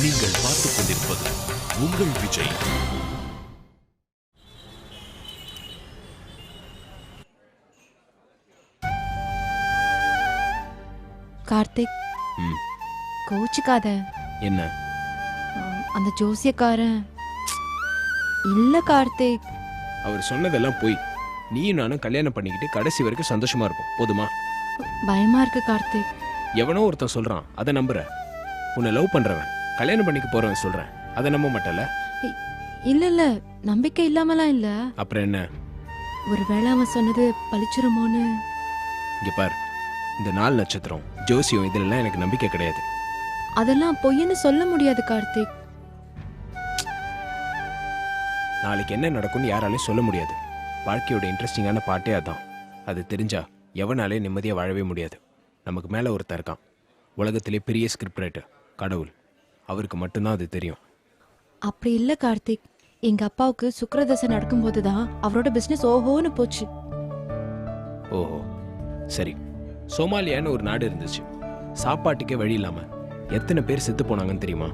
நீங்கள் பார்த்துக் கொண்டிருப்பது உங்கள் விஜய். கார்த்திக், கோச்சுக்காத. என்ன? அந்த ஜோசியக்காரன் இல்ல கார்த்திக். அவர் சொன்னதெல்லாம் போய் நீயும் நானும் கல்யாணம் பண்ணிக்கிட்டு கடைசி வரைக்கும் சந்தோஷமா இருப்போம், போதுமா? பயமா இருக்கு கார்த்திக். எவனோ ஒருத்தன் சொல்றான், அதை நம்புற? உன்னை லவ் பண்றவன் கல்யாணம் பண்ணிக்க போறவன் சொல்றேன், அதை நம்ப மாட்டல? இல்ல இல்ல, நம்பிக்கை இல்லாமலாம் இல்ல. அப்புறம் என்ன? ஒருவேளை அவன் சொன்னது பழிச்சிருமோன்னு. இங்க பார், இந்த நாள் நட்சத்திரம் ஜோசியம் இதுலலாம் எனக்கு நம்பிக்கை கிடையாது. அதெல்லாம் பொய்ன்னு சொல்ல முடியாது கார்த்திக். நாளைக்கு என்ன நடக்கும்னு யாராலையும் சொல்ல முடியாது. வாழ்க்கையோட இன்ட்ரெஸ்டிங்கான பாட்டே அதான். அது தெரிஞ்சா எவனாலே நிம்மதியா வாழவே முடியாது. நமக்கு மேல ஒருத்தர் இருக்கான், உலகத்திலே பெரிய ஸ்கிரிப்ட் ரைட்டர், கடவுள். அவருக்கு மட்டும்தான் அது தெரியும். அப்படி இல்ல கார்த்திக். எங்க அப்பாவுக்கு சுக்கிரதசை நடக்கும்போது தான் அவரோட பிசினஸ் ஓஹோன்னு போச்சு. ஓஹோ, சரி. சோமாலியான்னு ஒரு நாடு இருந்துச்சு. சாப்பாட்டுக்கே வழி இல்லாம எத்தனை பேர் செத்து போனாங்கன்னு தெரியுமா?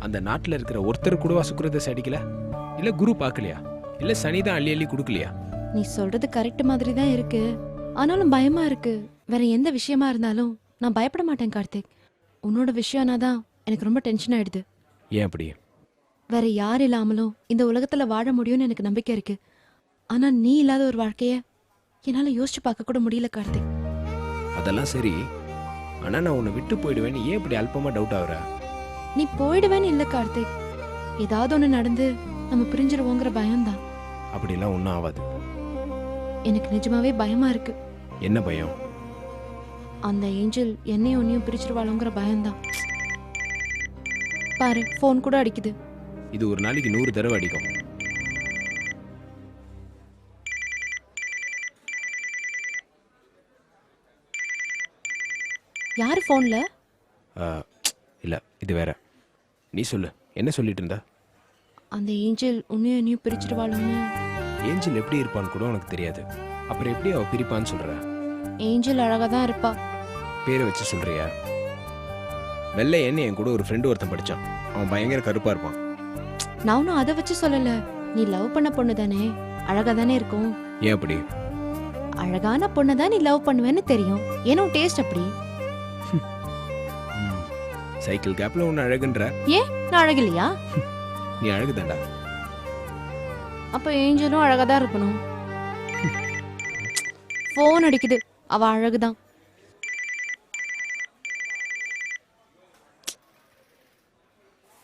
அந்த நாட்டில் இருக்கிற ஒருத்தர் கூடவா சுக்கிரதசை அடிக்கல? இல்ல குரு பார்க்கலையா? இல்ல சனிதான் அள்ளி அள்ளி கொடுக்கலையா? நீ சொல்றது கரெக்ட் மாதிரி தான் இருக்கு. ஆனாலும் பயமா இருக்கு. வேற எந்த விஷயமா இருந்தாலும் நான் பயப்பட மாட்டேன் கார்த்திக். உன்னோட விஷயம்னா தான் எனக்கு ரொம்ப டென்ஷன் ஆயிடுது. ஏன் அப்படி? வேற யார் இல்லாமலும் இந்த உலகத்துல வாழ முடியும்னு எனக்கு நம்பிக்கை இருக்கு. ஆனா நீ இல்லாத ஒரு வாழ்க்கைய என்னால யோசிச்சு பார்க்க கூட முடியல கார்த்திக். அதெல்லாம் சரி, ஆனா நான் உன்னை விட்டு போயிடுவேன்னு ஏன் இப்படி அல்பமா டவுட் ஆகுற? நீ போயிடுவேன்னு இல்ல கார்த்திக். ஏதாவது ஒண்ணு நடந்து நம்ம பிரிஞ்சிருவோங்கிற பயம்தான். அப்படிலாம் ஒன்றும் ஆகாது. எனக்கு நிஜமாவே பயமா இருக்கு. என்ன பயம்? அந்த ஏஞ்சல் என்னையும் உன்னையும் பிரிச்சிருவாளோங்கிற பயம்தான். பாரு, போன் கூட அடிக்குது. இது ஒரு நாளைக்கு 100 தடவை அடிக்கும். யாரு போன்ல? இல்ல, இது வேற. நீ சொல்லு, என்ன சொல்லிட்டு இருந்தா? அந்த ஏஞ்சல் உன்னையும் என்னையும் பிரிச்சிருவாளோன்னு. ஏஞ்சல் எப்படி இருப்பான்னு கூட உனக்கு தெரியாது. அப்புறம் எப்படி அவ பிரிப்பான்னு சொல்ற? ஏஞ்சல் அழகா தான் இருப்பா. பேரை வச்சு சொல்றியா? வெள்ளையன்னு என் கூட ஒரு ஃப்ரெண்டு ஒருத்தன் படிச்சான். அவன் பயங்கர கருப்பா இருப்பான். நானும் அதை வச்சு சொல்லல. நீ லவ் பண்ண பொண்ணு தானே, அழகா தானே இருக்கும். ஏன் அப்படி? அழகான பொண்ணு தான் நீ லவ் பண்ணுவேன்னு தெரியும். ஏன்னா டேஸ்ட் அப்படி. சைக்கிள் கேப்ல உன்னை அழகுன்ற. ஏன் நான் அழகில்லையா? நீ அழகுதாண்டா. அப்ப ஏஞ்சலும் அழகாதான் இருக்கணும். போன் அடிக்குது, அவ அழகுதான்.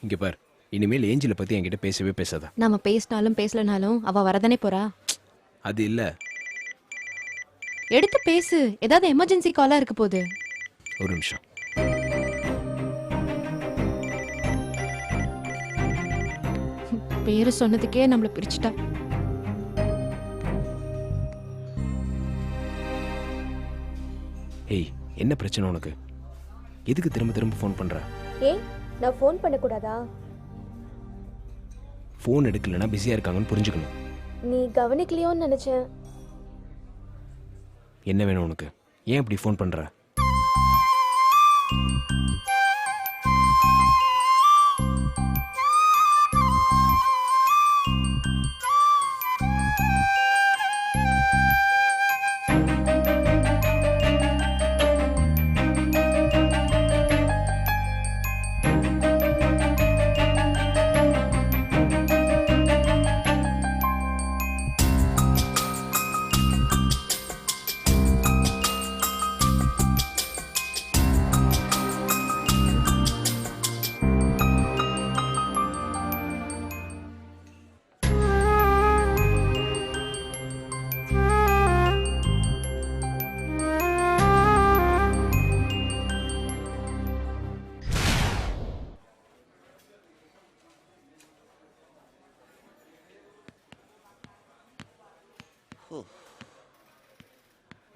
இங்க பார், இனிமேல் ஏஞ்சலை பத்தி என்கிட்ட பேசவே பேசாத. நாம பேசினாலும் பேசலனாலும் அவ வரதானே போறா. அது இல்ல. எடுத்து பேசு, ஏதாவது எமர்ஜென்சி காலா இருக்க போகுது. ஒரு நிமிஷம். பேரு சொன்னதுக்கே நம்மள பிரிச்சுட்டா. ஏய், என்ன பிரச்சனை உனக்கு? எதுக்கு திரும்ப திரும்ப ஃபோன் பண்ற? ஏய், நான் ஃபோன் பண்ண கூடாதா? ஃபோன் எடுக்கலனா பிஸியா இருக்காங்கன்னு புரிஞ்சுக்கணும். நீ கவனிக்கலையோன்னு நினைச்சேன். என்ன வேணும் உனக்கு? ஏன் இப்படி ஃபோன் பண்ற?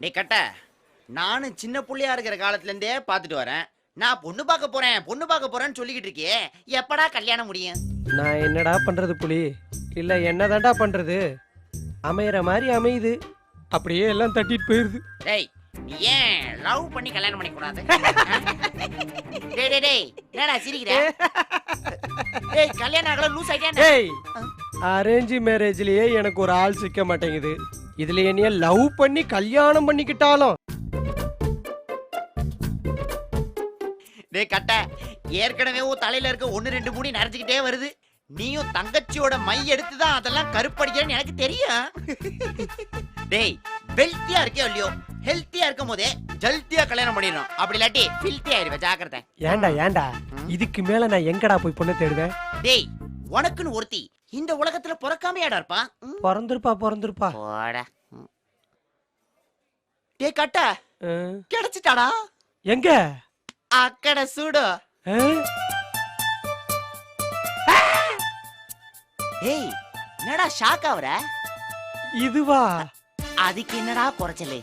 டே கட்ட, நானும் சின்ன புள்ளையா இருக்கிற காலத்துலேருந்தே பார்த்துட்டு வரேன். நான் பொண்ணு பார்க்க போறேன்னு சொல்லிக்கிட்டு இருக்கியே, எப்படா கல்யாணம் முடியும்? நான் என்னடா பண்றது புலி? இல்ல என்னதான்டா பண்றது? அமையற மாதிரி அமையுது, அப்படியே எல்லாம் தட்டிட்டு போயிருது. டேய், நீ ஏன் லவ் பண்ணி கல்யாணம் பண்ணிக்க கூடாது? டேய் என்னடா சிரிக்கிற? ஏய் கல்யாணம் ஆகல லூஸ் ஆயிட்டே. ஏய் அரேஞ்ச் மேரேஜ்லயே எனக்கு ஒரு ஆள் சிக்க மாட்டேங்குது, இதுல என்னைய லவ் பண்ணி கல்யாணம் பண்ணிக்கிட்டாலும். டேய் கட்ட, ஏற்கனவே உன் தலையில இருக்க 1 2 முடி நரைஞ்சுக்கிட்டே வருது. நீயும் தங்கச்சியோட மை எடுத்து தான் அதெல்லாம் கருப்படிக்கிறேன்னு எனக்கு தெரியும். டேய் வெல்த்தியா இருக்கே இல்லையோ, ஹெல்த்தியா இருக்கும் போதே ஜல்தியா கல்யாணம் பண்ணிடணும். அப்படி இல்லாட்டி ஃபில்த்தி ஆயிருவேன், ஜாக்கிரதை. ஏன்டா இதுக்கு மேல நான் எங்கடா போய் பொண்ணு தேடுவேன்? டேய் உனக்குன்னு ஒருத்தி இந்த உலகத்துல பிறக்காமையாடா இருப்பான். பிறந்திருப்பா. போடா. டேய் கட்ட, ஆ, கிடைச்சிட்டாடா. எங்க? அக்கட சூடு. ஆ? டேய் என்னடா ஷாக் ஆவற? இதுவா? அதுக்கு என்னடா குறைச்சலே?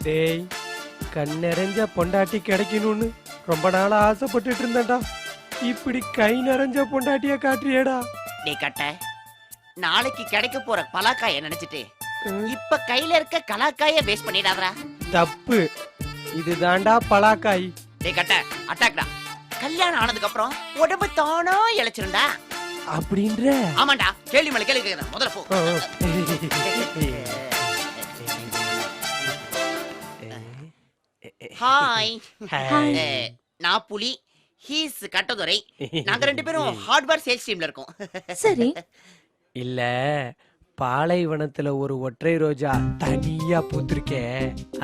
டேய் கண் நிறைஞ்ச பொண்டாட்டி கிடைக்கணும்னு ரொம்ப நாளா ஆசைப்பட்டுட்டு இருந்தேன்டா, இப்படி கை நிறைஞ்ச பொண்டாட்டிய காட்டுறியேடா. டேய் கட்ட, நாளைக்கு கிடைக்க போற பலாக்காய நினைச்சிட்டு இப்ப கையில இருக்க கலாக்காய வேஸ்ட் பண்ணிடாதடா. தப்பு, இதுதான்டா பலாக்காய். டேய் கட்ட, அட்டாக்டா. கல்யாணம் ஆனதுக்கு அப்புறம் உடம்பு தானா இழைச்சிருண்டா. அப்படின்ற? ஆமாண்டா, கேள்வி மேல கேள்வி கேக்குறேன். முதல்ல போ. ஹாய். நான் புலி, ஹீஸ் கட்டதுரை. நாங்க 2 பேரும் ஹார்ட்வேர் சேல்ஸ் டீம்ல இருக்கோம். சரி, இல்ல, பாலைவனத்துல ஒரு ஒற்றை ரோஜா தனியா பூத்திருக்கே,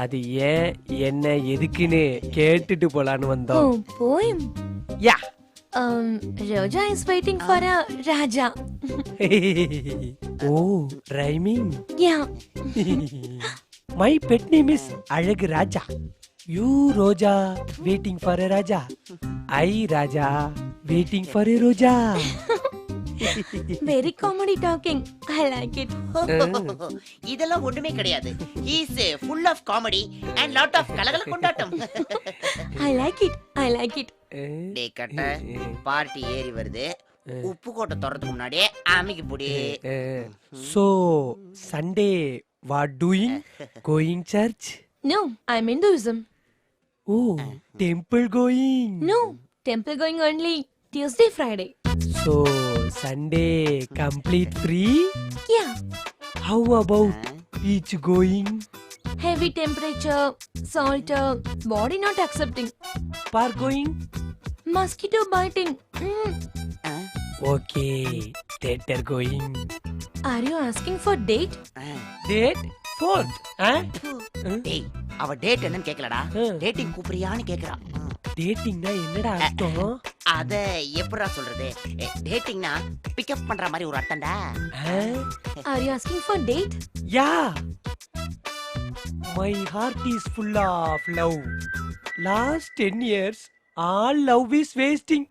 அது ஏன் என்ன எதுக்குன்னு கேட்டுட்டு போலான்னு வந்தோம். போயும் yeah. Roja is waiting for a Raja. Oh rhyming. Yeah. My pet name is Azhagu Raja. You Roja waiting for a Raja. I Raja waiting for a Roja. Very comedy talking. I like it. இதெல்லாம் ஒண்ணுமே கிடையாது. He's full of comedy and lot of கலகல கொண்டாட்டம். I like it. I like it. டேய் கட்ட, party ஏறி வருது. உப்பு கோட்டை தொடறதுக்கு முன்னாடியே அமிக்கு புடி. So Sunday what doing? Going church? No, I'm Hinduism. Oh, temple going. No, temple going only Tuesday, Friday. So Sunday complete free? Yeah. How about beach going? Heavy temperature, salt, body not accepting. Park going? Mosquito biting. Okay, theater going. Are you asking for date? Date? Fourth? Huh? டேய் அவ date என்னன்னு கேக்கலடா, dating கூப்பிடுறியான்னு கேக்குறா. டேட்டிங்னா என்னடா அர்த்தம்? அத எப்படிடா சொல்றது? டேட்டிங்னா pickup பண்ற மாதிரி ஒரு அட்டண்டா. Are you asking for date? Yeah. My heart is full of love. Last 10 years, all love is wasting.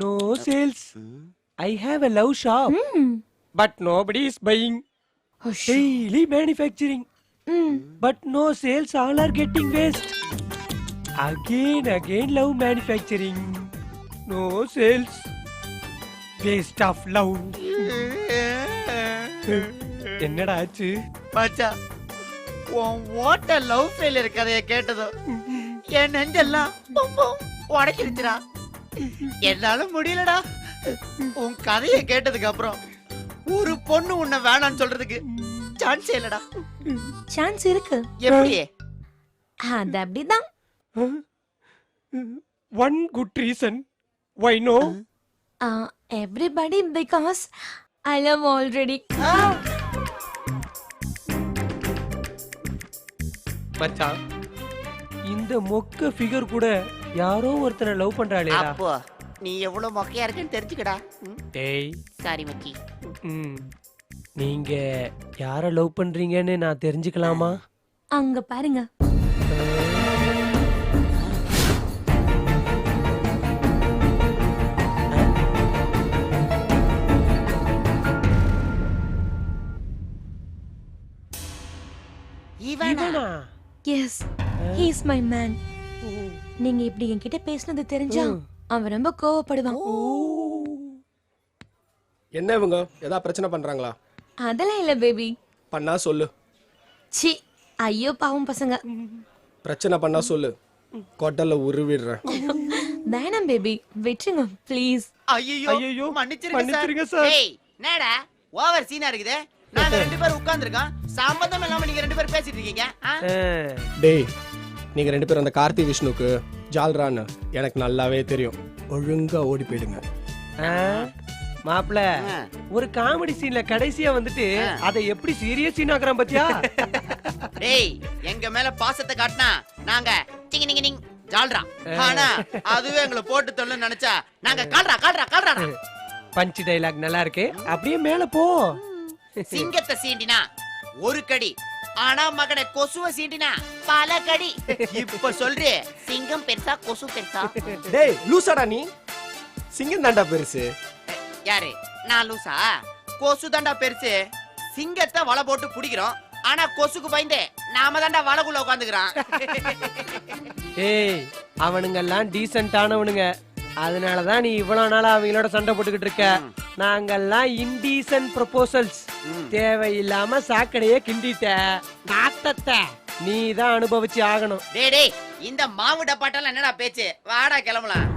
No sales. I have a love shop, but nobody is buying. Daily manufacturing, but no sales. All are getting waste. Again love manufacturing. No sales. Waste of love. என்னடா ஆச்சு மச்சான், உன் ஓட்ட love failure கதையை கேட்டதும் என் நெஞ்செல்லாம் உடைச்சிருச்சுடா. என்னால முடியலடா. உன் கதையை கேட்டதுக்கு அப்புறம் ஒரு பொண்ணு உன்னை வேணான்னு சொல்றதுக்கு சான்ஸே இல்லடா. சான்ஸ் இருக்கு. எப்படி? அது அப்படிதான். One good reason. Why no? Everybody because I love already. மச்சான், இந்த மொக்க ஃபிகர் கூட யாரோ ஒருத்தனை லவ் பண்றாளேடா. அப்போ நீ எவ்வளவு மொக்கையா இருக்குன்னு தெரிஞ்சுக்கடா. டேய், சாரி மச்சி. நீங்க யார லவ் பண்றீங்கன்னு நான் தெரிஞ்சுக்கலாமா? அங்க பாருங்க. இவனா? Yes, he is my man. நீங்க இப்படி என்கிட்ட பேசுனது தெரிஞ்சா அவன் ரொம்ப கோவப்படுவான். என்ன இவங்க ஏதா பிரச்சனை பண்றாங்களா? அதெல்லாம் இல்ல பேபி. பண்ணா சொல்லு. சி, ஐயோ பாவம் பசங்க. பிரச்சனை பண்ணா சொல்லு, கொட்டல உருவிடுறேன். வேணாம் பேபி, விட்டுருங்க ப்ளீஸ். ஐயோ ஐயையோ, மன்னிச்சிருங்க மன்னிச்சிருங்க சார். சார். ஏய் என்னடா ஓவர் சீனா இருக்குது. நாங்க 2 பேரும் உட்கார்ந்திருக்கோம். சம்பந்தம் இல்லாம நீங்க 2 பேரும் பேசிட்டு இருக்கீங்க. டேய் நீங்க 2 பேரும் அந்த கார்த்தி விஷ்ணுக்கு ஜால்ரான்னு எனக்கு நல்லாவே தெரியும். ஒழுங்கா ஓடி போயிடுங்க. மாப்பிள ஒரு காமெடி சீன்ல கடைசியா வந்துட்டு அதை எப்படி சீரியஸ் சீன் ஆக்குறான் பாத்தியா? டேய் எங்க மேல பாசத்தை காட்டினா நாங்க டிங் டிங் டிங் ஜால்ரா. ஆனா அதுவே எங்களை போட்டு தொல்ல நினைச்சா நாங்க கால்ரா கால்ரா கால்ரா. பஞ்ச் டைலாக் நல்லா இருக்கு, அப்படியே மேல போ. சிங்கத்தை சீண்டினா ஒரு கடி, ஆனா மகனை கொசுவ சீண்டினா பல கடி. இப்ப சொல்றே சிங்கம் பெருசா கொசு பெருசா? டேய் லூசாடா நீ. சிங்கம் தாண்டா பெருசு. யாரு நான் லூசா? கொசு தாண்டா பெருசு. சிங்கத்தை வலை போட்டு பிடிக்கிறோம், ஆனா கொசுக்கு பயந்து நாம தாண்டா வலைக்குள்ள உட்காந்துக்கிறோம். ஏய் அவனுங்க எல்லாம் டீசென்ட் ஆனவனுங்க, அதனாலதான் நீ இவ்வளவு நாளா அவங்களோட சண்டை போட்டுக்கிட்டு இருக்க. நாங்கெல்லாம் இன்டீசன்ட் ப்ரொபோசல்ஸ். தேவையில்லாம சாக்கடையே கிண்டிட்ட நாத்தத்தை நீ தான் அனுபவிச்சு ஆகணும். டேய் டேய் இந்த மாவு டப்பாட்டெல்லாம் என்னடா பேச்சு? வாடா கிளம்பலாம்.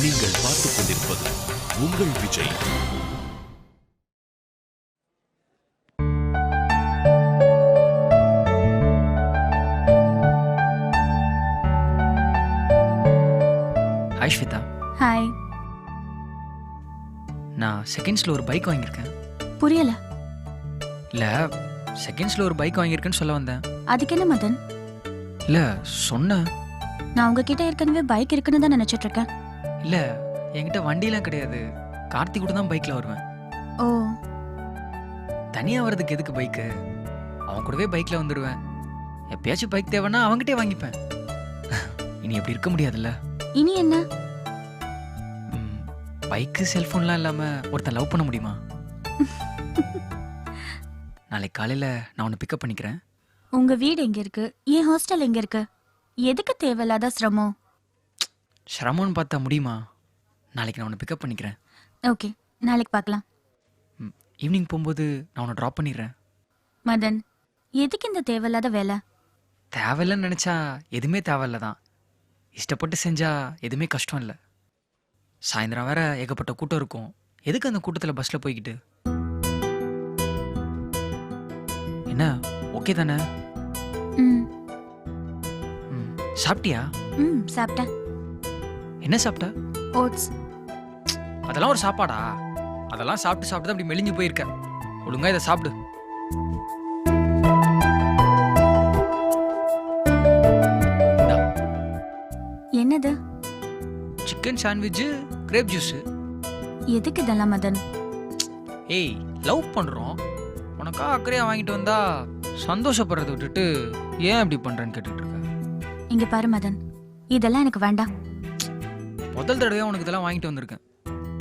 நீங்கள் பார்த்துக் கொண்டிருப்பது உங்கள் விஜய். ஹாய் ஸ்வேதா. ஹாய். நான் செகண்ட்ஸில் ஒரு பைக் வாங்கியிருக்கேன். புரியல. இல்லை, செகண்ட்ஸில் ஒரு பைக் வாங்கியிருக்கேன்னு சொல்ல வந்தேன். அதுக்கு என்ன மதன்? இல்லை சொன்னேன். நான் உங்ககிட்ட ஏற்கனவே பைக் இருக்குன்னு தான் நினைச்சிட்டு இருக்கேன். இல்லை, என்கிட்ட வண்டிலாம் கிடையாது. கார்த்திக் கூட தான் பைக்கில் வருவேன். ஓ, தனியாக வர்றதுக்கு எதுக்கு பைக்கு? அவன் கூடவே பைக்கில் வந்துடுவேன். எப்பயாச்சும் பைக் தேவைன்னா அவங்ககிட்டே வாங்கிப்பேன். இனி எப்படி இருக்க முடியாதுல்ல. இனி என்ன? பைக்கு செல்ஃபோன்லாம் இல்லாமல் ஒருத்தன் லவ் பண்ண முடியுமா? நாளைக்கு காலையில் நான் உன்னை பிக்கப் பண்ணிக்கிறேன். உங்க வீடு எங்க இருக்கு? என் ஹாஸ்டல் எங்க இருக்கு? எதுக்கு தேவையில்லாத சிரமம்? சிரமம்னு பார்த்தா முடியுமா? நாளைக்கு நான் உன்னை பிக்கப் பண்ணிக்கிறேன். ஓகே, நாளைக்கு பார்க்கலாம். ஈவினிங் போகும்போது நான் உன்னை ட்ராப் பண்ணிடுறேன். மதன், எதுக்கு இந்த தேவையில்லாத வேலை? தேவையில்லைன்னு நினச்சா எதுவுமே தேவையில்ல தான். இஷ்டப்பட்டு செஞ்சா எதுவுமே கஷ்டம் இல்லை. சாயந்தரம் வேற ஏகப்பட்ட கூட்டம் இருக்கும். எதுக்கு அந்த கூட்டத்தில் பஸ்ஸில் போய்கிட்டு? என்ன ஓகே தானே? ம் ம், சாப்பிட்டியா? ம் சாப்பிட்டேன். என்ன சாப்பிட்ட? ஓட்ஸ். அதெல்லாம் ஒரு சாப்பாடா? அதெல்லாம் சாப்பிட்டு சாப்பிட்டு தான் அப்படி மெலிஞ்சு போயிருக்க. ஒழுங்கா இதை சாப்பிடு. என்னது? Chicken sandwich, grape juice. எதுக்கு இதெல்லாம் மதன்? ஏய், லவ் பண்ணுறோம், உனக்கா அக்கறையா வாங்கிட்டு வந்தா சந்தோஷப்படுறதை விட்டுட்டு ஏன் இப்படி பண்ணுறேன்னு கேட்டுட்டு இருக்க. இங்க பாரு மதன், இதெல்லாம் எனக்கு வேண்டாம். முதல் தடவையாக உனக்கு இதெல்லாம் வாங்கிட்டு வந்திருக்கேன்.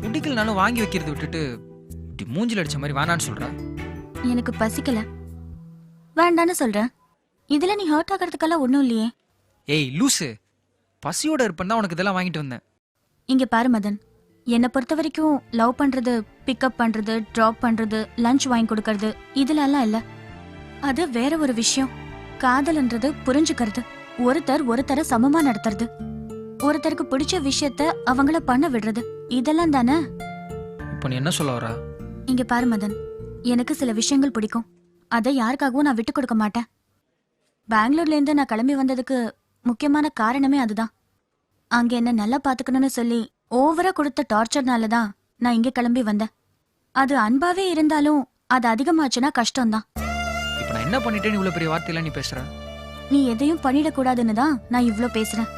பிடிக்கலனாலும் வாங்கி வைக்கிறத விட்டுட்டு இப்படி மூஞ்சில் அடிச்ச மாதிரி வேணான்னு சொல்ற. எனக்கு பசிக்கல, வேண்டான்னு சொல்றேன். இதுல நீ ஹர்ட் ஆகிறதுக்கெல்லாம் ஒன்றும் இல்லையே. ஏய் லூசு, பசியோட இருப்பேன் தான் உனக்கு இதெல்லாம் வாங்கிட்டு வந்தேன். இங்க பாரு மதன், என்னை பொறுத்த வரைக்கும் லவ் பண்றது, பிக்கப் பண்றது, ட்ராப் பண்றது, லஞ்ச் வாங்கி கொடுக்கறது இதுலெல்லாம் இல்ல. அது வேற ஒரு விஷயம். காதல்ன்றது புரிஞ்சுக்கிறது, ஒருத்தரை சமமா நடத்துறது, ஒருத்தருக்கு பிடிச்ச விஷயத்த அவங்கள பண்ண விடுறது, இதெல்லாம் தானே. இப்போ நீ என்ன சொல்ல வர? இங்க பாரு மதன், எனக்கு சில விஷயங்கள் பிடிக்கும். அதை யாருக்காகவும் நான் விட்டு கொடுக்க மாட்டேன். பெங்களூர்ல இருந்து நான் கிளம்பி வந்ததுக்கு முக்கியமான காரணமே அதுதான். அங்க என்ன நல்லா பாத்துக்கணும்னு சொல்லி ஓவரா கொடுத்த டார்ச்சர்னால தான் நான் இங்க கிளம்பி வந்தேன். அது அன்பாவே இருந்தாலும் அது அதிகமாச்சுன்னா கஷ்டம்தான். இப்போ நான் என்ன பண்ணிட்டேன்னு இவ்வளோ பெரிய வார்த்தையெல்லாம் நீ பேசுற? நீ எதையும் பண்ணிடக்கூடாதுன்னு தான் நான் இவ்ளோ பேசுறேன்.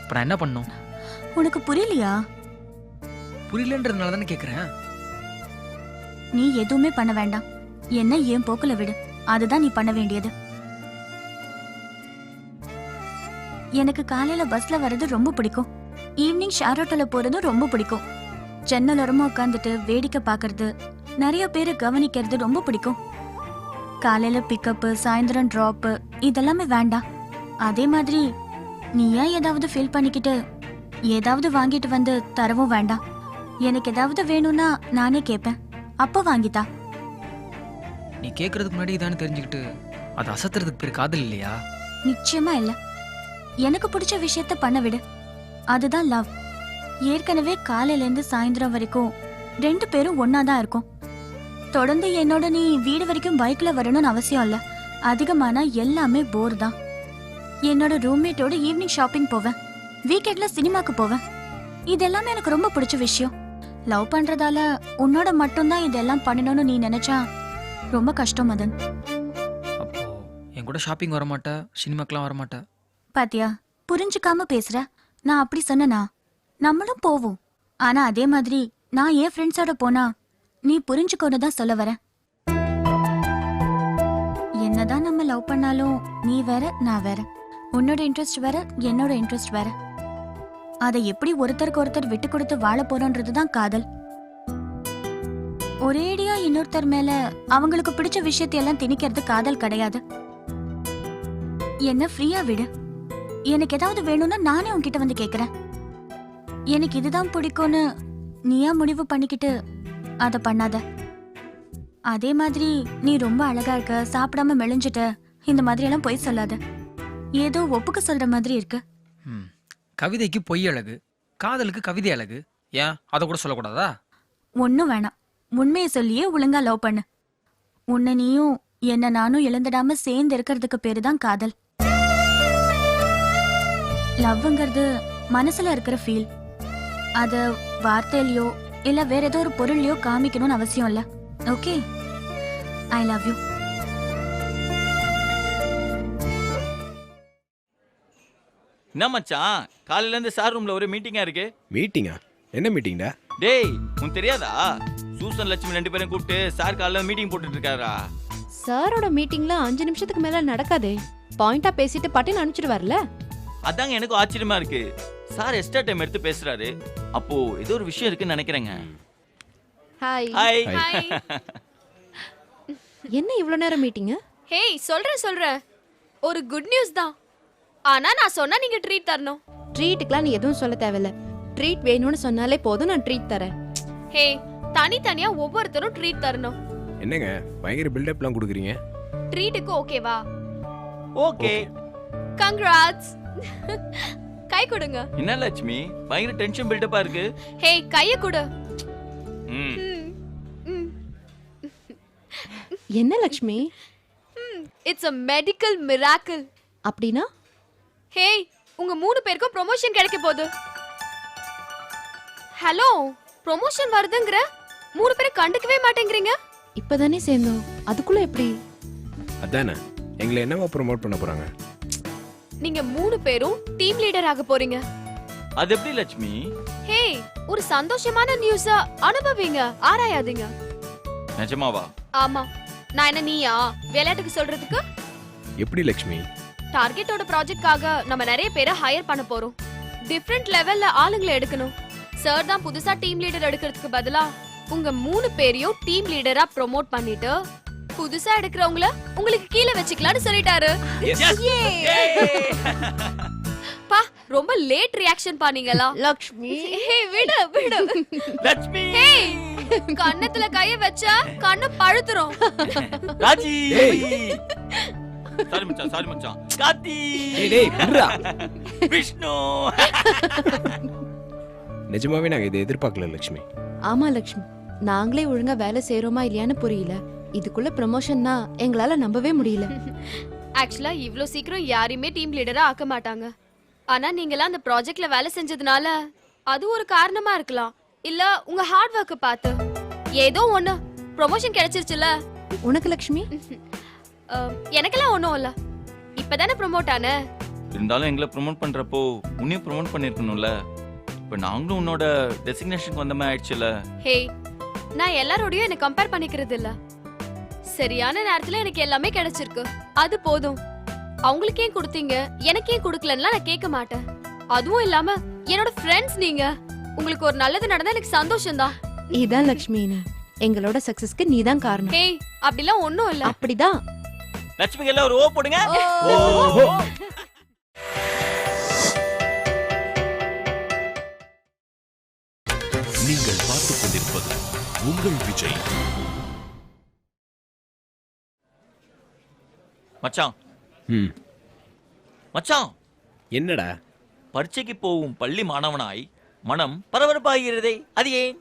இப்போ நான் என்ன பண்ணும்? உனக்கு புரியலையா? புரியலன்றதுனால தானே கேட்குறேன். நீ எதுவுமே பண்ண வேண்டாம், என்ன என் போக்குல விடு, அதுதான் நீ பண்ண வேண்டியது. எனக்கு காலையில பஸ்ல வர்றது ரொம்ப பிடிக்கும். ஈவினிங் ஷேர் ஆட்டோல போறதும் ரொம்ப பிடிக்கும். ஜன்னல் ஓரமா உட்காந்துட்டு வேடிக்கை பார்க்கறது, நிறைய பேரை கவனிக்கிறது ரொம்ப பிடிக்கும். காலையில பிக்கப்பு, சாயந்தரம் டிராப்பு இதெல்லாமே வேண்டாம். அதே மாதிரி நீ ஏன் ஏதாவது ஃபீல் பண்ணிக்கிட்டு ஏதாவது வாங்கிட்டு வந்து தரவும் வேண்டாம். எனக்கு ஏதாவது வேணும்னா நானே கேட்பேன், அப்ப வாங்கித்தா. நீ கேட்கறதுக்கு முன்னாடி இதானு தெரிஞ்சுக்கிட்டு அது அசத்துறதுக்கு பேர் காதல் இல்லையா? நிச்சயமா இல்ல. எனக்கு பிடிச்ச விஷயத்த பண்ண விடு, அதுதான் லவ். ஏற்கனவே காலையில இருந்து சாயந்தரம் வரைக்கும் 2 பேரும் ஒன்னாதான் இருக்கும். தொடர்ந்து என்னோட நீ வீடு வரைக்கும் பைக்ல வரணும்னு அவசியம் இல்ல. அதிகமானா எல்லாமே போர் தான். என்னோட ரூம்மேட்டோட ஈவினிங் ஷாப்பிங் போவேன், வீக்கெண்ட்ல சினிமாக்கு போவேன். இதெல்லாமே எனக்கு ரொம்ப பிடிச்ச விஷயம். லவ் பண்றதால உன்னோட மட்டும்தான் இதெல்லாம் பண்ணணும்னு நீ நினைச்சா ரொம்ப கஷ்டம் மதன். அப்போ என் கூட ஷாப்பிங் வர மாட்டா, சினிமாக்கெல்லாம் வர மாட்டா. பாத்தியா, புரிஞ்சுக்காம பேசுற. நான் அப்படி சொன்னனா? நம்மளும் போவோம். ஆனா அதே மாதிரி நான் என் ஃப்ரெண்ட்ஸோட போனா நீ புரிஞ்சுக்கோன்னு தான் சொல்ல வரேன். என்னதான் நம்ம லவ் பண்ணாலும் நீ வேற நான் வேற, உன்னோட இன்ட்ரெஸ்ட் வேற என்னோட இன்ட்ரெஸ்ட் வேற. அதை எப்படி ஒருத்தருக்கு ஒருத்தர் விட்டு கொடுத்து வாழ போறோன்றதுதான் காதல். ஒரேடியா இன்னொருத்தர் மேல அவங்களுக்கு பிடிச்ச விஷயத்தையெல்லாம் திணிக்கிறது காதல் கிடையாது. என்ன ஃப்ரீயா விடு. எனக்கு ஏதாவது வேணும்னா நானே உன்கிட்ட வந்து கேக்குறேன். எனக்கு இதுதான் பிடிக்கும்னு நீயா முடிவு பண்ணிக்கிட்டு அத பண்ணாத. அதே மாதிரி நீ ரொம்ப அழகா இருக்க, சாப்பிடாம மெலிஞ்சிட்ட, இந்த மாதிரி எல்லாம் பொய் சொல்லாத. ஏதோ ஒப்புக்க சொல்ற மாதிரி இருக்கு. கவிதைக்கு பொய் அழகு, காதலுக்கு கவிதை அழகு. ஏன் அதை கூட சொல்லக்கூடாதா? ஒன்னும் வேணாம், உண்மையை சொல்லியே ஒழுங்கா லவ் பண்ணு. உன்னை நீயும் என்ன நானும் இழந்துடாம சேர்ந்து இருக்கிறதுக்கு பேருதான் காதல். லவ்ங்கிறது மனசுல இருக்கிற ஃபீல். அத வார்த்தையிலயோ இல்ல வேற ஏதோ ஒரு பொருள்லயோ காமிக்கணும்னு அவசியம் இல்ல. Okay, I love you. என்ன மச்சான், காலையில இருந்து சார் ரூம்ல ஒரு மீட்டிங்கா இருக்கு. மீட்டிங்கா? என்ன மீட்டிங்டா? டேய், உனக்கு தெரியாதா? சூசன் லட்சுமி 2 பேரும் கூப்பிட்டு சார் காலையில மீட்டிங் போட்டுட்டு இருக்காரா. சாரோட மீட்டிங்ல 5 நிமிஷத்துக்கு மேல நடக்காதே. பாயிண்டா பேசிட்டு பட்டின்னு அனுப்பிச்சிடுவார்ல. அதாங்க எனக்கும் ஆச்சரியமா இருக்கு. சார் எக்ஸ்ட்ரா டைம் எடுத்து பேசுறாரு. அப்போ ஏதோ ஒரு விஷயம் இருக்குன்னு நினைக்கிறேங்க. ஹாய். ஹாய். என்ன இவ்ளோ நேரம் மீட்டிங்? ஹேய், சொல்றேன். ஒரு குட் நியூஸ் தான். ஆனா நான் சொன்னா நீங்க ட்ரீட் தரணும். ட்ரீட்டுக்குலாம் நீ எதுவும் சொல்ல தேவையில்ல. ட்ரீட் வேணும்னு சொன்னாலே போதும், நான் ட்ரீட் தரேன். ஹே, தனித்தனியா ஒவ்வொருத்தரும் ட்ரீட் தரணும். என்னங்க பயங்கர பில்டப்லாம் கொடுக்குறீங்க? ட்ரீட்டுக்கு ஓகேவா? ஓகே. கங்க்ராட்ஸ். கை கொடுங்க. என்ன லட்சுமி, பயங்கர டென்ஷன் பில்டப்பா இருக்கு. ஹே, கைய கொடு. ம். என்ன Lakshmi? It's a medical miracle. அப்படினா? ஹே, உங்க 3 பேருக்கும் ப்ரமோஷன் கிடைக்க போகுது. ஹலோ, ப்ரமோஷன் வருதுங்கற 3 பேரை கண்டுக்கவே மாட்டேங்கறீங்க. இப்பதானே சேர்ந்தோம், அதுக்குள்ள எப்படி? அதானே, எங்களை என்னவா ப்ரோமோட் பண்ண போறாங்க? நீங்க 3 பேரும் டீம் லீடர் ஆக போறீங்க. அது எப்படி லட்சுமி? ஹே, ஒரு சந்தோஷமான நியூஸா அனுபவிங்க, ஆராயாதீங்க. நிஜமாவா? ஆமா. நான் என்ன நீயா விளையாட்டுக்கு சொல்றதுக்கு? எப்படி லட்சுமி? டார்கெட்டோட ப்ராஜெக்ட்காக நம்ம நிறைய பேரை ஹையர் பண்ண போறோம். டிஃபரண்ட் லெவல்ல ஆளுங்களை எடுக்கணும். சார் தான் புதுசா டீம் லீடர் எடுக்கிறதுக்கு பதிலா உங்க 3 பேரையும் டீம் லீடரா ப்ரோமோட் பண்ணிட்டு புதுசா எடுக்கிறவங்கள உங்களுக்கு கீழே வச்சுக்கலாம்னு சொல்லிட்டாரு. பா, ரொம்ப லேட் ரியாக்ஷன் பண்ணீங்களா லக்ஷ்மி? ஹே, விடு. லட்சுமி. ஹே, கண்ணத்துல கைய வச்சா கண்ணு பழுத்துரும். ராஜி. சாரி மச்சான். காத்தி. டேய் புர்ரா. விஷ்ணு. நிஜமாவே நாங்க இதை எதிர்பார்க்கல லட்சுமி. ஆமா லக்ஷ்மி, நாங்களே ஒழுங்கா வேலை செய்யறோமா இல்லையான்னு புரியல. இதுக்குள்ள ப்ரமோஷன்னா எங்களால நம்பவே முடியல. ஆக்சுவலா இவ்ளோ சீக்கிரம் யாரையுமே டீம் லீடரா ஆக்க மாட்டாங்க. ஆனா நீங்கலாம் அந்த ப்ராஜெக்ட்ல வேலை செஞ்சதுனால அது ஒரு காரணமா இருக்கலாம். இல்ல உங்க ஹார்ட் ஒர்க்க பார்த்து ஏதோ ஒண்ணு ப்ரமோஷன் கிடைச்சிருச்சுல. உனக்கு லக்ஷ்மி? எனக்கெல்லாம் ஒண்ணும் இல்ல. இப்பதானே ப்ரோமோட் ஆன. இருந்தாலும் எங்களை ப்ரோமோட் பண்றப்போ உன்னையும் ப்ரோமோட் பண்ணிருக்கணும்ல. இப்ப நாங்களும் உன்னோட டெசிக்னேஷனுக்கு வந்த மாதிரி ஆயிடுச்சுல. ஹே, நான் எல்லாரோடையும் என்ன கம்பேர் பண்ணிக்கிறது இல்ல. சரியான நேரத்துல எனக்கு எல்லாமே கிடைச்சிருக்கு, அது போதும். அவங்களுக்கு ஏன் கொடுத்தீங்க, எனக்கு ஏன் கொடுக்கலன்னா நான் கேட்க மாட்டேன். அதுவும் இல்லாம என்னோட ஃப்ரெண்ட்ஸ் நீங்க. உங்களுக்கு ஒரு நல்லது நடந்தா எனக்கு சந்தோஷம் தான். இதான் லக்ஷ்மி, எங்களோட சக்சஸ்க்கு நீதான் காரணம். ஹே, அப்படிலாம் ஒண்ணும் இல்ல. அப்படிதான். லட்சுமிக்கு எல்லாம் ஒரு ஓ போடுங்க. நீங்கள் உங்கள் விஜய். மச்சான் ம் மச்சான், என்னடா? பரீட்சைக்கு போகும் பள்ளி மாணவனாய் மனம் பரபரப்பாகிறதே, அது ஏன்?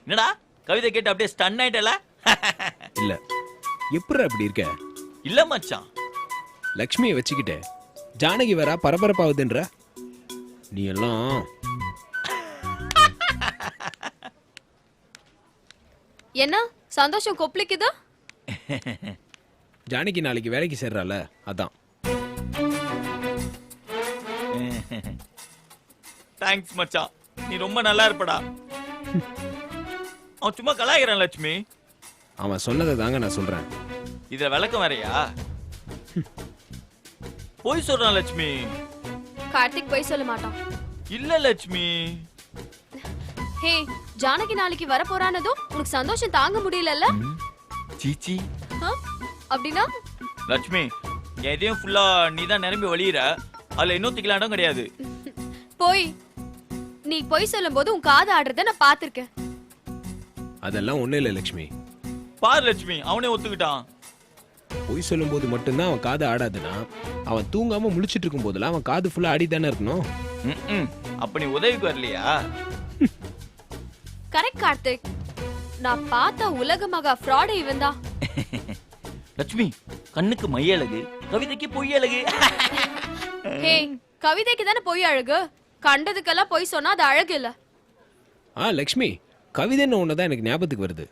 என்னடா கவிதை கேட்டு அப்படியே ஸ்டன் ஆயிட்டல? இல்ல, எப்படிடா அப்படி இருக்க? இல்ல மச்சான், லக்ஷ்மியை வச்சுக்கிட்டு ஜானகி வரா பரபரப்பாகுதுன்ற நீ எல்லாம். என்ன சந்தோஷம் கொப்பளிக்குதா? ஜானகி நாளைக்கு வேலைக்கு சேர்றால, அதான். தேங்க்ஸ் மச்சான், நீ ரொம்ப நல்லா இருப்படா. அவன் சும்மா கலாய்கிறான் லட்சுமி. அவன் சொன்னதை தாங்க நான் சொல்றேன். இத விளக்கம் வேறயா? போய் சொல்றான் லட்சுமி. கார்த்திக் போய் சொல்ல மாட்டான். இல்ல லட்சுமி. ஹே, ஜானகி நாளைக்கு வர போறானதும் உனக்கு சந்தோஷம் தாங்க முடியலல்ல? சீச்சி. அப்படின்னா லட்சுமி, எதையும் ஃபுல்லா நீ தான் நிரம்பி வழியிற, அதுல இன்னும் திக்கலாம் இடம் கிடையாது. போய் நீ போய் சொல்லும் போது உன் காது ஆடுறத நான் பாத்திருக்கேன். அதெல்லாம் ஒண்ணும் இல்லை லக்ஷ்மி. பாரு லட்சுமி, அவனே ஒத்துக்கிட்டான். பொய் சொல்லும் போது மட்டும்தான் அவன் காது ஆடாதுன்னா, அவன் தூங்காம முழிச்சிட்டு இருக்கும் போதெல்லாம் அவன் காது ஃபுல்லா ஆடிதானே இருக்கணும். அப்ப நீ உதவிக்கு வரலையா? கரெக்ட் கார்த்திக், நான் பார்த்த உலக மகா ஃப்ராட் இவன் தான். லட்சுமி, கண்ணுக்கு மையழகு, கவிதைக்கு பொய்யழகு. ஹே, கவிதைக்கு தானே பொய் அழகு, கண்டதுக்கெல்லாம் பொய் சொன்னா அது அழகு இல்ல. லக்ஷ்மி, கவிதைன்னு ஒண்ணுதான் எனக்கு ஞாபகத்துக்கு வருது.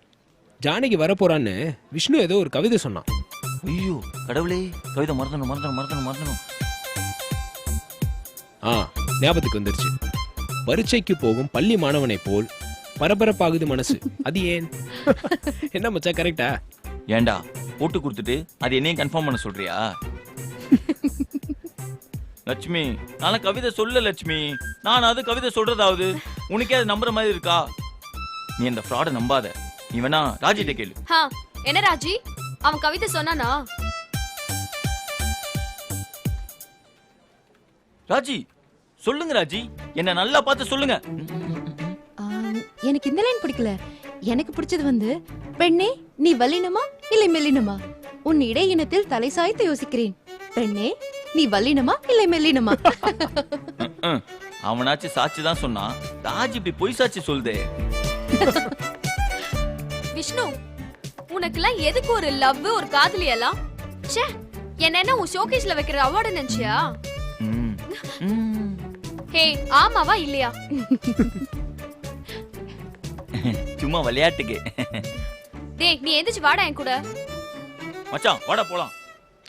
ஜானகி வரப்போறான்னு விஷ்ணு ஏதோ ஒரு கவிதை சொன்னான். ஐயோ கடவுளே, கவிதை மறந்தணும் மறந்தணும் மறந்தணும் மறந்தணும். ஞாபகத்துக்கு வந்துருச்சு. பரீட்சைக்கு போகும் பள்ளி மாணவனை போல் பரபரப்பாகுது மனசு, அது ஏன்? என்ன மச்சா, கரெக்டா? ஏண்டா போட்டு கொடுத்துட்டு அது என்னையும் கன்ஃபார்ம் பண்ண சொல்றியா? லட்சுமி, நான் கவிதை சொல்ல லட்சுமி, நான் அது கவிதை சொல்றதாவது உனக்கே அது நம்புற மாதிரி இருக்கா? நீ அந்த ஃப்ராட நம்பாத. நீ வேணா ராஜிட்ட கேளு. என்ன ராஜி, அவன் கவிதை சொன்னானா? ராஜி சொல்லுங்க ராஜி, என்ன நல்லா பார்த்து சொல்லுங்க. எனக்கு இந்த லைன் பிடிக்கல. எனக்கு பிடிச்சது வந்து, பெண்ணே நீ வல்லினமா இல்லை மெல்லினமா, உன் இடையினத்தில் தலை சாய்த்து யோசிக்கிறேன். பெண்ணே நீ வல்லினமா இல்லை மெல்லினமா. அவனாச்சு சாட்சி தான் சொன்னான், ராஜி இப்படி பொய் சாட்சி சொல்லுதே. விஷ்ணு, உனக்கெல்லாம் எதுக்கு ஒரு லவ், ஒரு காதலி எல்லாம்? ச்சே, என்ன உன் ஷோகேஸ்ல வைக்கிற அவார்டு நினைச்சியா? ஹே, ஆமாவா இல்லையா? சும்மா விளையாட்டுக்கு. டேய், நீ எந்திரிச்சு வாடா என் கூட. மச்சான் வாடா போலாம்.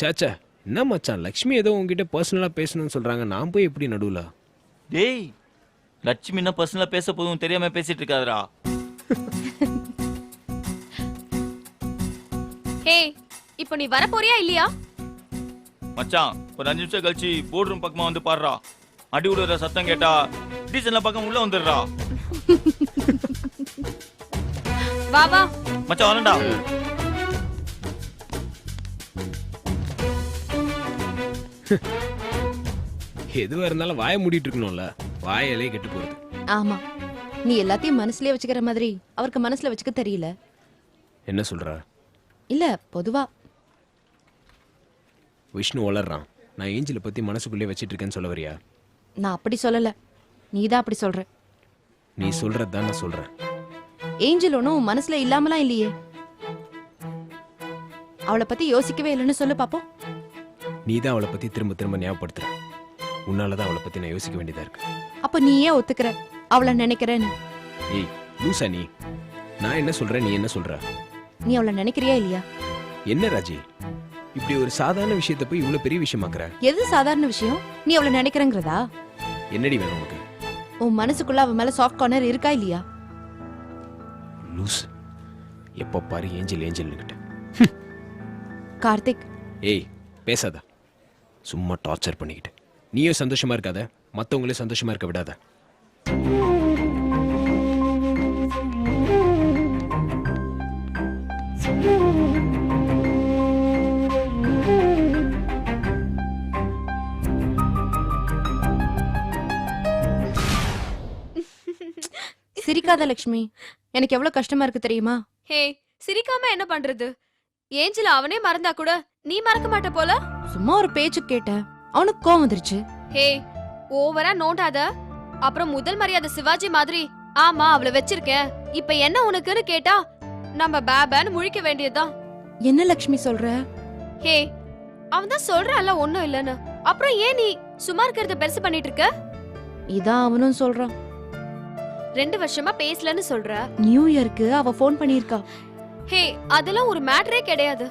சாச்சா, என்ன மச்சான், லக்ஷ்மி ஏதோ உங்ககிட்ட பர்சனலா பேசணும்னு சொல்றாங்க, நான் போய் எப்படி நடுவுல? டேய், லட்சுமி என்ன பர்சனலா பேச போதும் தெரியாம பேசிட்டு இருக்காதடா. ஹே, இப்போ நீ வர போறியா இல்லையா? மச்சான், ஒரு 5 நிமிஷம் கழிச்சு போர்ட் ரூம் பக்கமா வந்து பாடுறா. அடி விடுற சத்தம் கேட்டா டீசன்ல பக்கம் உள்ள வந்துடுறா. வா வா மச்சான், வரேன்டா. எதுவா இருந்தாலும் வாயை மூடிட்டு இருக்கணும்ல, வாயிலே கெட்டு போகுது. ஆமா, நீ எல்லாத்தையும் மனசுலயே வச்சுக்கிற மாதிரி அவருக்கு மனசுல வச்சுக்க தெரியல. என்ன சொல்ற? இல்ல, பொதுவா விஷ்ணு வளர்றான், நான் ஏஞ்சலை பத்தி மனசுக்குள்ளே வச்சிட்டு இருக்கேன்னு சொல்ல வரியா? நான் அப்படி சொல்லல, நீதான் அப்படி சொல்ற. நீ சொல்றதுதான் நான் சொல்றேன். ஏஞ்சல் ஒன்னும் மனசுல இல்லாமலாம் இல்லையே. அவளை பத்தி யோசிக்கவே இல்லைன்னு சொல்லு பாப்போம். நீ தான் அவளை பத்தி திரும்ப திரும்ப ஞாபகப்படுத்துற. உன்னாலதான் அவளை பத்தி நான் யோசிக்க வேண்டியதா இருக்கு. அப்ப நீ ஏன் ஒத்துக்கிற அவளை நினைக்கிறேன்னு? ஏய் லூசா நீ, நான் என்ன சொல்றேன், நீ என்ன சொல்ற? நீ அவளை நினைக்கிறியா இல்லையா? என்ன ராஜி, இப்படி ஒரு சாதாரண விஷயத்தை போய் இவ்வளவு பெரிய விஷயமாக்குற? எது சாதாரண விஷயம்? நீ அவளை நினைக்கிறங்கிறதா? என்னடி வேணும் உனக்கு? உன் மனசுக்குள்ள அவ மேல சாஃப்ட் கார்னர் இருக்கா இல்லையா? லூஸ், எப்ப பாரு ஏஞ்சல் ஏஞ்சல் கிட்ட. கார்த்திக், ஏய் பேசாத, சும்மா டார்ச்சர் பண்ணிக்கிட்டு. நீயும் சந்தோஷமா இருக்காத, மத்தவங்களையும் சந்தோஷமா இருக்க விடாத. சிரிக்காத லக்ஷ்மி, எனக்கு எவ்வளவு கஷ்டமா இருக்கு தெரியுமா? ஹே, சிரிக்காம என்ன பண்றது? ஏஞ்சல அவனே மறந்தா கூட நீ மறக்க மாட்ட போல. சும்மா ஒரு பேச்சு கேட்டேன், அவனுக்கு கோவம் வந்துருச்சு. ஹே, ஓவரா நோண்டாத. அப்புறம் முதல் மரியாதை சிவாஜி மாதிரி ஆமா அவளை வச்சிருக்கேன் இப்ப என்ன உனக்குன்னு கேட்டா நம்ம பேபன்னு முழிக்க வேண்டியதுதான். என்ன லக்ஷ்மி சொல்ற? ஹே, அவன் தான் சொல்றான்ல ஒண்ணும் இல்லன்னு. அப்புறம் ஏன் நீ சும்மா இருக்கிறத பெருசு பண்ணிட்டு இருக்க? இதான் அவனும் சொல்றான். 2 வருஷமா பேசலன்னு சொல்ற. நியூ இயருக்கு அவ ஃபோன் பண்ணியிருக்கா. ஹே, அதெல்லாம் ஒரு மேட்டரே கிடையாது.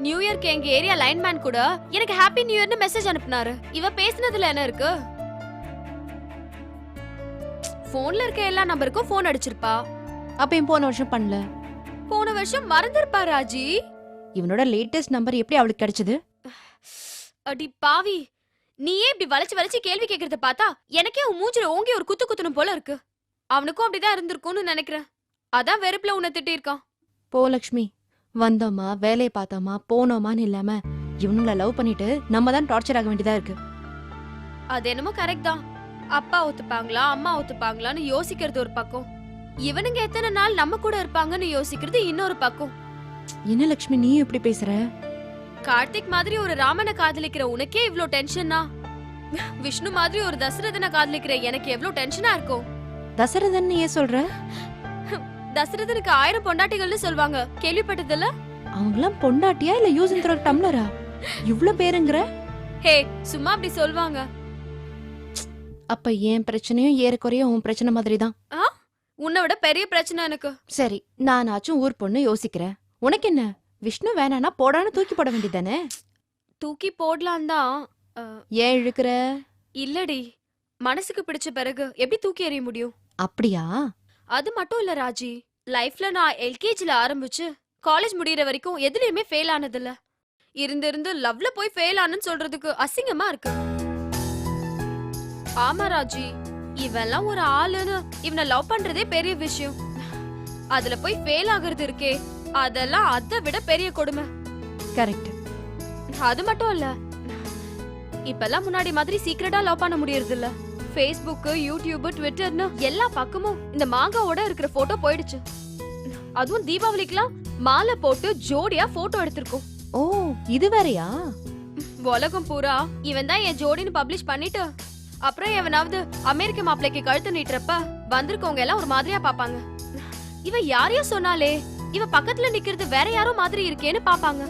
நியூ இயர்க்கு எங்க ஏரியா லைன்மேன் கூட எனக்கு ஹாப்பி நியூ இயர்னு மெசேஜ் அனுப்புனாரு. இவ பேசுனதுல என்ன இருக்கு? போன்ல இருக்க எல்லா நம்பருக்கும் போன் அடிச்சிருப்பா. அப்ப ஏன் போன வருஷம் பண்ணல? போன வருஷம் மறந்துருப்பா ராஜி. இவனோட லேட்டஸ்ட் நம்பர் எப்படி அவளுக்கு கிடைச்சது? அடி பாவி, நீயே இப்படி வளைச்சு வளைச்சு கேள்வி கேக்குறத பார்த்தா எனக்கே உன் மூஞ்சில ஓங்கி ஒரு குத்து குத்தணும் போல இருக்கு. அவனுக்கும் அப்படிதான் இருந்திருக்கும்னு நினைக்கிறேன். அதான் வெறுப்புல உன்னை திட்டிருக்கான். போ லக்ஷ்மி, வந்தோமா வேலையை பார்த்தோமா போனோமான்னு இல்லாம இவனுங்களை லவ் பண்ணிட்டு நம்ம தான் டார்ச்சர் ஆக வேண்டியதா இருக்கு. அது என்னமோ கரெக்ட் தான். அப்பா ஒத்துப்பாங்களா அம்மா ஒத்துப்பாங்களான்னு யோசிக்கிறது ஒரு பக்கம், இவனுங்க எத்தனை நாள் நம்ம கூட இருப்பாங்கன்னு யோசிக்கிறது இன்னொரு பக்கம். என்ன லக்ஷ்மி நீ எப்படி பேசுற? கார்த்திக் மாதிரி ஒரு ராமனை காதலிக்கிற உனக்கே இவ்ளோ டென்ஷனா? விஷ்ணு மாதிரி ஒரு தசரதனை காதலிக்கிற எனக்கு எவ்வளவு டென்ஷனா இருக்கும். தசரதன் ஏன் சொல்ற? தசரதனுக்கு 1000 பொண்டாட்டிகள்னு சொல்வாங்க, கேள்விப்பட்டதில்ல? அவங்களாம் பொண்டாட்டியா இல்ல யூஸ் அண்ட் த்ரோ டம்ளரா? இவ்ளோ பேருங்கற? ஹே, சும்மா அப்படி சொல்வாங்க. அப்ப ஏன் பிரச்சனையும் ஏறக்குறைய உன் பிரச்சனை மாதிரி தான். உன்னை விட பெரிய பிரச்சனை எனக்கு. சரி, நானாச்சும் ஊர் பொண்ணு யோசிக்கிறேன். உனக்கு என்ன? விஷ்ணு வேணானா போடான்னு தூக்கி போட வேண்டியதானே? தூக்கி போடலாம் தான். ஏன் இழுக்கிற? இல்லடி, மனசுக்கு பிடிச்ச பிறகு எப்படி தூக்கி எறிய முடியும்? அப்படியா? அது மட்டும் இல்ல ராஜி, லைஃப்ல நான் எல்கேஜில ஆரம்பிச்சு காலேஜ் முடியற வரைக்கும் எதுலயுமே ஃபெயில் ஆனதில்ல. இருந்து லவ்ல போய் ஃபெயில் ஆனன்னு சொல்றதுக்கு அசிங்கமா இருக்கு. ஆமா ராஜி, இவெல்லாம் ஒரு ஆளுன்னு இவனை லவ் பண்றதே பெரிய விஷயம். அதுல போய் ஃபெயில் ஆகுறது இருக்கே, அதெல்லாம் அதை விட பெரிய கொடுமை. கரெக்ட். அது மட்டும் இல்ல, இப்பெல்லாம் முன்னாடி மாதிரி சீக்கிரட்டா லவ் பண்ண முடியறது இல்ல. ஃபேஸ்புக், யூடியூப், ட்விட்டர்னு எல்லா பக்கமும் இந்த மாங்காவோட இருக்கிற போட்டோ போயிடுச்சு. அதுவும் தீபாவளிக்குலாம் மாலை போட்டு ஜோடியா போட்டோ எடுத்திருக்கோம். ஓ, இது வேறயா? உலகம் பூரா இவன் தான் என் ஜோடின்னு பப்ளிஷ் பண்ணிட்டு அப்புறம் எவனாவது அமெரிக்க மாப்பிளைக்கு கழுத்து நீட்டுறப்ப வந்திருக்கவங்க எல்லாம் ஒரு மாதிரியா பாப்பாங்க. இவ யாரையோ சொன்னாலே இவ பக்கத்துல நிக்கிறது வேற யாரோ மாதிரி இருக்கேன்னு பாப்பாங்க.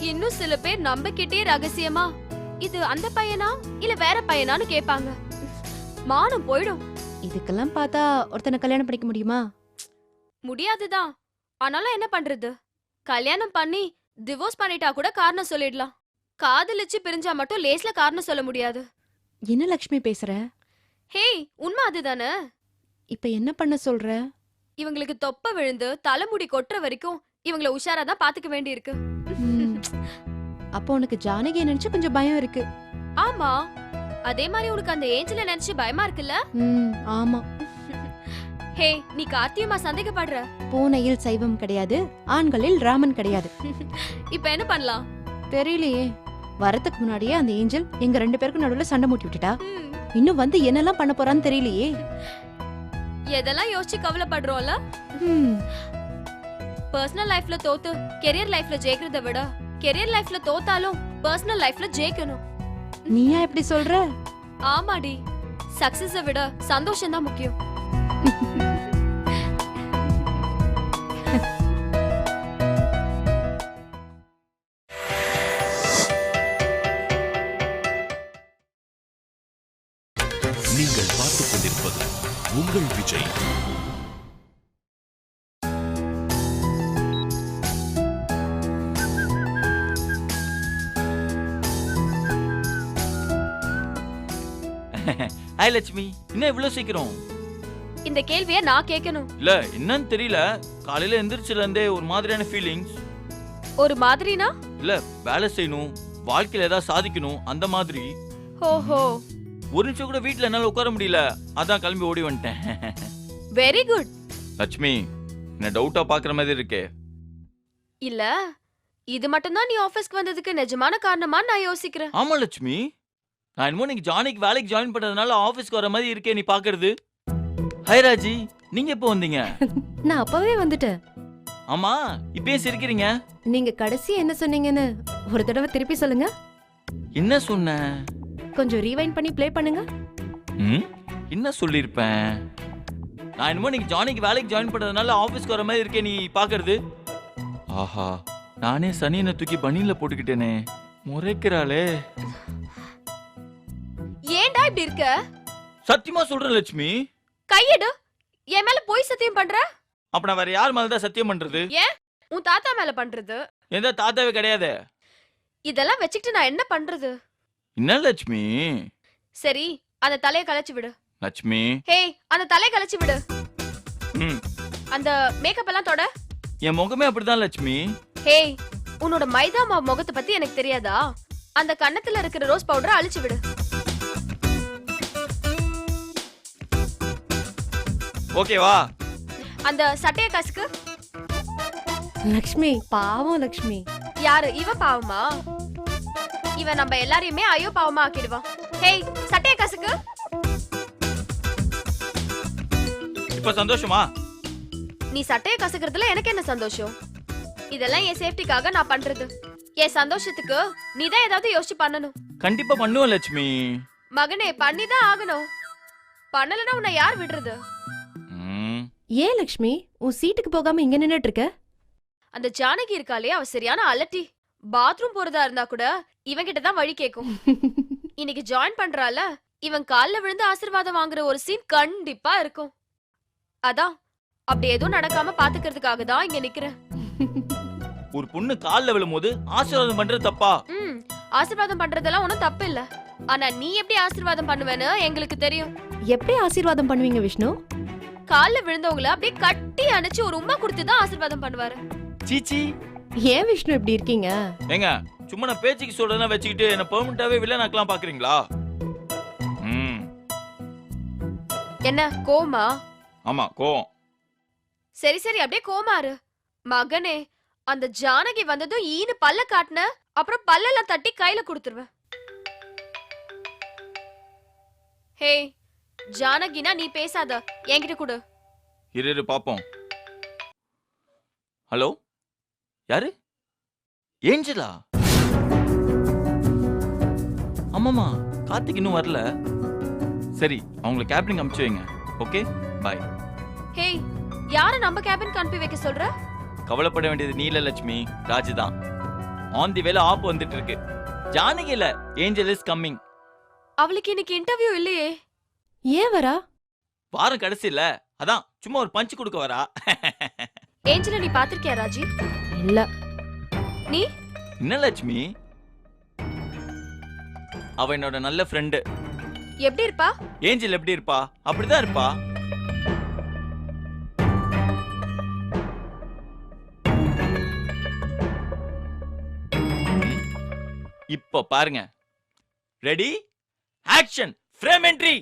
இன்னும் சில பேர் நம்பிக்கிட்டே ரகசியமா இது அந்த பையனா இல்ல வேற பையனான்னு கேட்பாங்க. மானம் போயிடும். இதுக்கெல்லாம் பார்த்தா ஒருத்தனை கல்யாணம் பண்ணிக்க முடியுமா? முடியாதுதான். ஆனாலும் என்ன பண்றது? கல்யாணம் பண்ணி டிவோர்ஸ் பண்ணிட்டா கூட காரணம் சொல்லிடலாம். காதலிச்சு பிரிஞ்சா மட்டும் லேஸ்ல காரணம் சொல்ல முடியாது. என்ன லக்ஷ்மி பேசுற? ஹே, உண்மை அதுதானே. இப்ப என்ன பண்ண சொல்ற? இவங்களுக்கு தொப்ப விழுந்து தலைமுடி கொட்டுற வரைக்கும் இவங்கள உஷாரா தான் பாத்துக்க வேண்டி இருக்கு. அப்போ உனக்கு ஜானகியை நினைச்சு கொஞ்சம் பயம் இருக்கு. ஆமா, அதே மாதிரி உனக்கு அந்த ஏஞ்சல நினைச்சு பயமா இருக்குல்ல? ஆமா. ஹே, நீ கார்த்தியமா சந்தேகப்படுற? பூனையில் சைவம் கிடையாது, ஆண்களில் ராமன் கிடையாது. இப்ப என்ன பண்ணலாம் தெரியலையே. வரதுக்கு முன்னாடியே அந்த ஏஞ்சல் எங்க 2 பேருக்கு நடுவுல சண்டை மூட்டி விட்டுட்டா. இன்னும் வந்து என்னெல்லாம் பண்ண போறான்னு தெரியலையே. எதெல்லாம் யோசிச்சு கவலைப்படுறோம்ல. பர்சனல் லைஃப்ல தோத்து கெரியர் லைஃப்ல ஜெயிக்கிறத விட கெரியர் லைஃப்ல தோத்தாலும் பர்சனல் லைஃப்ல ஜெயிக்கணும். நீயா எப்படி சொல்ற? ஆமாடி, சக்சஸ விட சந்தோஷம் தான் முக்கியம். நீங்கள் பார்த்துக் கொண்டிருப்பது உங்கள் விஜய். ஹாய் லட்சுமி, என்ன இவ்வளவு சீக்கிரம்? இந்த கேள்வியை நான் கேட்கணும். இல்ல என்னன்னு தெரியல, காலையில எந்திரிச்சல இருந்தே ஒரு மாதிரியான ஃபீலிங்ஸ். ஒரு மாதிரினா? இல்ல வேலை செய்யணும், வாழ்க்கையில ஏதாவது சாதிக்கணும் அந்த மாதிரி. ஓஹோ. ஒரு நிமிஷம் கூட வீட்ல என்னால உட்கார முடியல, அதான் கிளம்பி ஓடி வந்துட்டேன். Very good. லட்சுமி, என்ன டவுட்டா பாக்குற மாதிரி இருக்கே? இல்ல, இது மட்டும் தான் நீ ஆபீஸ்க்கு வந்ததுக்கு நிஜமான காரணமா நான் யோசிக்கிறேன். ஆமா லட்சுமி, நான் என்னமோ நீங்க ஜானிக்கு வேலைக்கு ஜாயின் பண்றதுனால ஆபீஸ்க்கு வர மாதிரி இருக்கே நீ பாக்குறது. ஹாய் ராஜி, நீங்க எப்போ வந்தீங்க? நான் அப்பவே வந்துட்டேன். ஆமா, இப்பயே சிரிக்கிறீங்க. நீங்க கடைசி என்ன சொன்னீங்கன்னு ஒரு தடவை திருப்பி சொல்லுங்க. என்ன சொன்ன? கொஞ்சம் ரீவைண்ட் பண்ணி ப்ளே பண்ணுங்க. என்ன சொல்லிருப்பேன்? நான் என்னமோ நீங்க ஜானிக்கு வேலைக்கு ஜாயின் பண்றதுனால ஆபீஸ்க்கு வர மாதிரி இருக்கே நீ பாக்குறது. ஆஹா, நானே சனியனை தூக்கி பனியில போட்டுக்கிட்டேனே. முறைக்கிறாளே. ஏன்டா இப்படி இருக்க? சத்தியமா சொல்றேன் லட்சுமி. கையெடு. என் மேல போய் சத்தியம் பண்ற? அப்ப நான் வேற யார் மேல தான் சத்தியம் பண்றது? ஏன் உன் தாத்தா மேல பண்றது? எந்த தாத்தாவே கிடையாது. இதெல்லாம் வச்சுக்கிட்டு நான் என்ன பண்றது? என்ன லட்சுமி? சரி, அந்த தலைய கலச்சு விடு. லட்சுமி. ஹே, அந்த தலைய கலச்சு விடு. ம். அந்த மேக்கப் எல்லாம் தொட. என் முகமே அப்படிதான் லட்சுமி. ஹே, உன்னோட மைதா மாவு முகத்தை பத்தி எனக்கு தெரியாதா? அந்த கன்னத்துல இருக்கிற ரோஸ் பவுடரை அழிச்சு விடு. ஓகேவா? அந்த சட்டைய கசுக்கு. லக்ஷ்மி, பாவம் லக்ஷ்மி. யாரு இவ பாவமா? இவன் நம்ம எல்லாரையுமே ஐயோ பாவமா ஆக்கிடுவான். ஹேய், சட்டைய கசுக்கு. இப்ப சந்தோஷமா? நீ சட்டைய கசக்குறதுல எனக்கு என்ன சந்தோஷம்? இதெல்லாம் என் சேஃப்டிக்காக நான் பண்றது. என் சந்தோஷத்துக்கு நீ தான் ஏதாவது யோசிச்சு பண்ணணும். கண்டிப்பா பண்ணுவேன் லட்சுமி. மகனே, பண்ணிதான் ஆகணும். பண்ணலன்னா உன்னை யார் விடுறது? ஏன் லக்ஷ்மி உன் சீட்டுக்கு போகாம இங்க நின்னுட்டு இருக்க? அந்த ஜானகி இருக்காளே, அவ சரியான அலட்டி. பாத்ரூம் போறதா இருந்தா கூட இவன் கிட்ட தான் வழி கேக்கும். இன்னைக்கு ஜாயின் பண்றால, இவன் கால்ல விழுந்து ஆசீர்வாதம் வாங்குற ஒரு சீன் கண்டிப்பா இருக்கும். அதான் அப்படி எதுவும் நடக்காம பாத்துக்கிறதுக்காக தான் இங்க நிக்கிறேன். ஒரு பொண்ணு கால்ல விழும்போது ஆசீர்வாதம் பண்றது தப்பா? ஆசீர்வாதம் பண்றதெல்லாம் ஒண்ணும் தப்பு இல்ல. ஆனா நீ எப்படி ஆசீர்வாதம் பண்ணுவேன்னு எங்களுக்கு தெரியும். எப்படி ஆசீர்வாதம் பண்ணுவீங்க விஷ்ணு? கால்ல விழுந்தவங்கள அப்படியே கட்டி அணைச்சு ஒரு உம்மா கொடுத்து தான் ஆசீர்வாதம் பண்ணுவாரு. சீச்சி, ஏன் விஷ்ணு இப்படி இருக்கீங்க? ஏங்க, சும்மா நான் பேச்சுக்கு சொல்றதா வச்சுக்கிட்டு என்ன பெர்மனன்ட்டாவே வில்லன் ஆக்கலாம் பாக்குறீங்களா? என்ன கோமா? ஆமா, கோவம். சரி சரி, அப்படியே கோமாரு. மகனே, அந்த ஜானகி வந்ததும் ஈனு பல்ல காட்டுன, அப்புறம் பல்லெல்லாம் தட்டி கையில கொடுத்துருவேன். ஹே, ஜானகினா நீ பேசாத, என்கிட்ட கொடு. இரு பாப்போம். ஹலோ, யாரு? ஏஞ்சலா? ஆமாமா, கார்த்திக் இன்னும் வரல. சரி, அவங்களை கேபினுக்கு அனுப்பிச்சு வைங்க. Okay, by. ஹே, யார நம்ம கேபினுக்கு அனுப்பி வைக்க சொல்ற? கவலைப்பட வேண்டியது நீல லட்சுமி, ராஜு தான். ஆன் தி வேல ஆப் வந்துட்டு இருக்கு. ஜானகி இல்ல, ஏஞ்சல் இஸ் கம்மிங். அவளுக்கு இன்னைக்கு இன்டர்வியூ இல்லையே. ஏன் வரா? வாரம் கடைசி இல்ல, அதான் சும்மா ஒரு பஞ்ச் கொடுக்க வரா. ஏஞ்சல நீ பாத்திருக்கியா ராஜி? இல்ல. நீ? என்ன லட்சுமி? அவ என்னோட நல்ல ஃப்ரெண்டு. எப்படி இருப்பா? ஏஞ்சல் எப்படி இருப்பா? அப்படிதான் இருப்பா. இப்ப பாருங்க. Ready, action, frame entry.